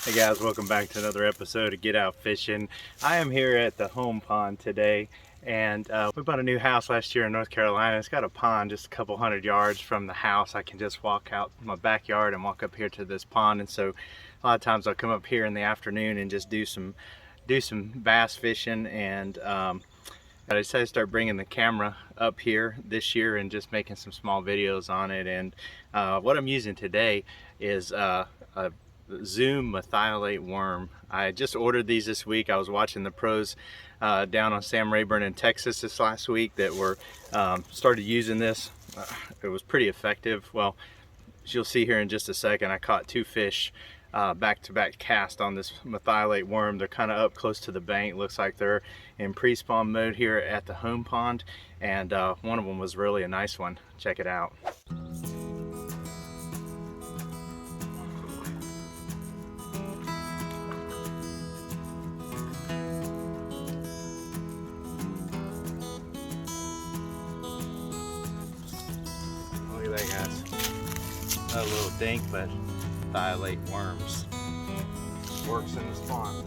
Hey guys, welcome back to another episode of Get Out Fishing. I am here at the home pond today, and we bought a new house last year in North Carolina. It's got a pond just a couple hundred yards from the house. I can just walk out my backyard and walk up here to this pond, and so a lot of times I'll come up here in the afternoon and just do some bass fishing. And I decided to start bringing the camera up here this year and just making some small videos on it. And what I'm using today is a Zoom Merthiolate worm. I just ordered these this week. I was watching the pros down on Sam Rayburn in Texas this last week that were started using this. It was pretty effective. Well, as you'll see here in just a second, I caught two fish back-to-back cast on this Merthiolate worm. They're kind of up close to the bank. Looks like they're in pre-spawn mode here at the home pond, and one of them was really a nice one. Check it out. Look at that, guys. Not a little dink, but Merthiolate worms. Works in the spawn.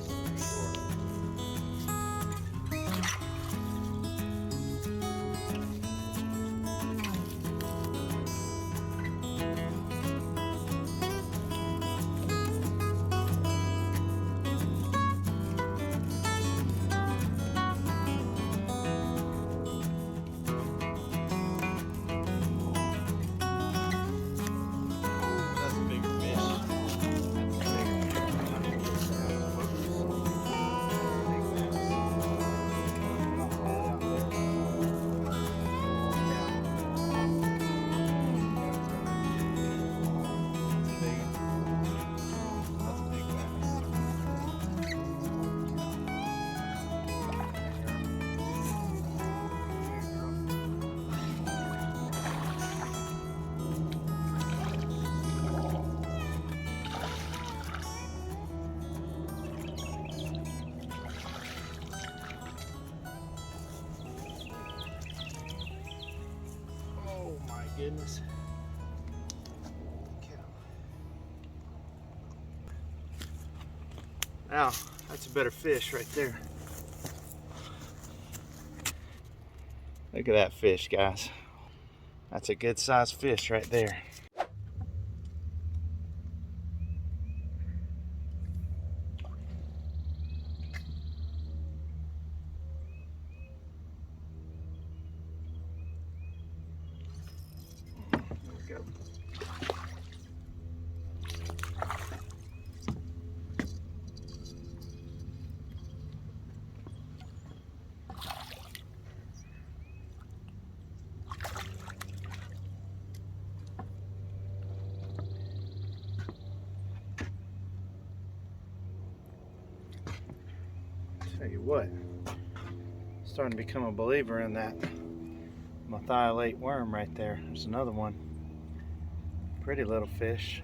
Goodness. Now, that's a better fish right there. Look at that fish, guys. That's a good sized fish right there. There we go. Tell you what, starting to become a believer in that Merthiolate worm right there. There's another one. Pretty little fish.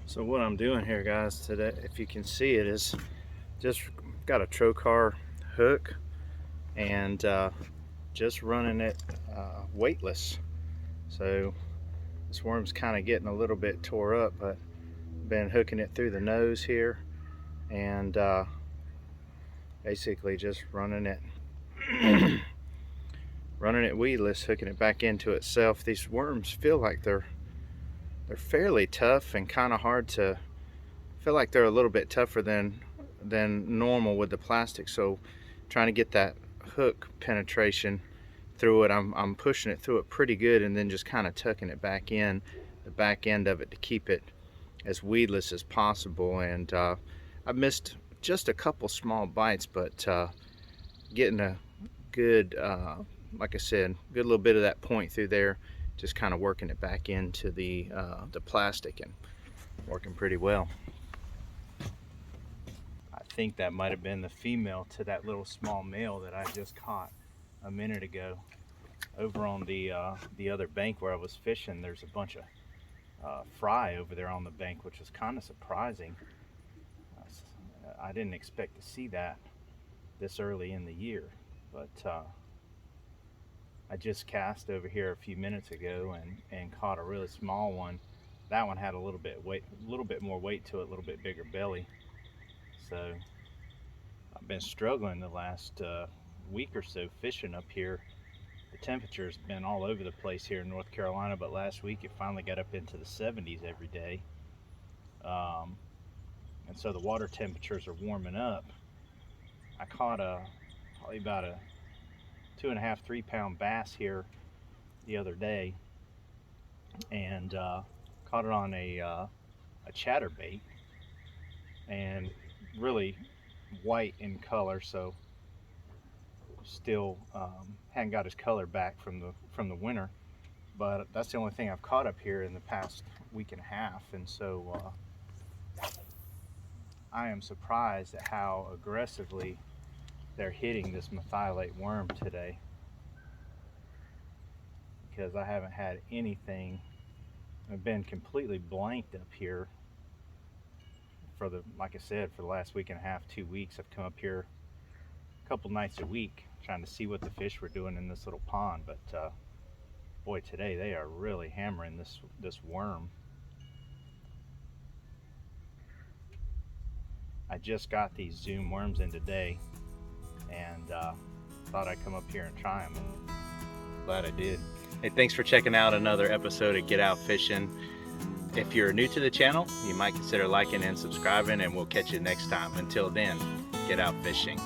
So what I'm doing here, guys, today, if you can see it, is just got a trocar hook and just running it weightless. So this worm's kind of getting a little bit tore up, but been hooking it through the nose here and basically just running it weedless, hooking it back into itself. These worms feel like they're fairly tough and kind of hard to, feel like they're a little bit tougher than normal with the plastic. So trying to get that hook penetration through it, I'm pushing it through it pretty good, and then just kind of tucking it back in the back end of it to keep it as weedless as possible. And I missed just a couple small bites, but getting a good, like I said, good little bit of that point through there, just kind of working it back into the plastic, and working pretty well. I think that might have been the female to that little small male that I just caught a minute ago. Over on the other bank where I was fishing, there's a bunch of fry over there on the bank, which was kind of surprising. I didn't expect to see that this early in the year, but I just cast over here a few minutes ago and caught a really small one. That one had a little bit more weight to it, a little bit bigger belly. So I've been struggling the last week or so fishing up here. The temperature's been all over the place here in North Carolina, but last week it finally got up into the 70s every day. And so the water temperatures are warming up. I caught probably about a 2.5, 3 pound bass here the other day, and caught it on a chatterbait, and really white in color, so still hadn't got his color back from the winter. But that's the only thing I've caught up here in the past week and a half, and so I am surprised at how aggressively they're hitting this merthiolate worm today, because I haven't had anything. I've been completely blanked up here for like I said, for the last week and a half, 2 weeks. I've come up here a couple nights a week trying to see what the fish were doing in this little pond, but boy, today they are really hammering this worm. I just got these Zoom worms in today, and thought I'd come up here and try them, and glad I did. Hey, thanks for checking out another episode of Get Out Fishing. If you're new to the channel, you might consider liking and subscribing, and we'll catch you next time. Until then, get out fishing.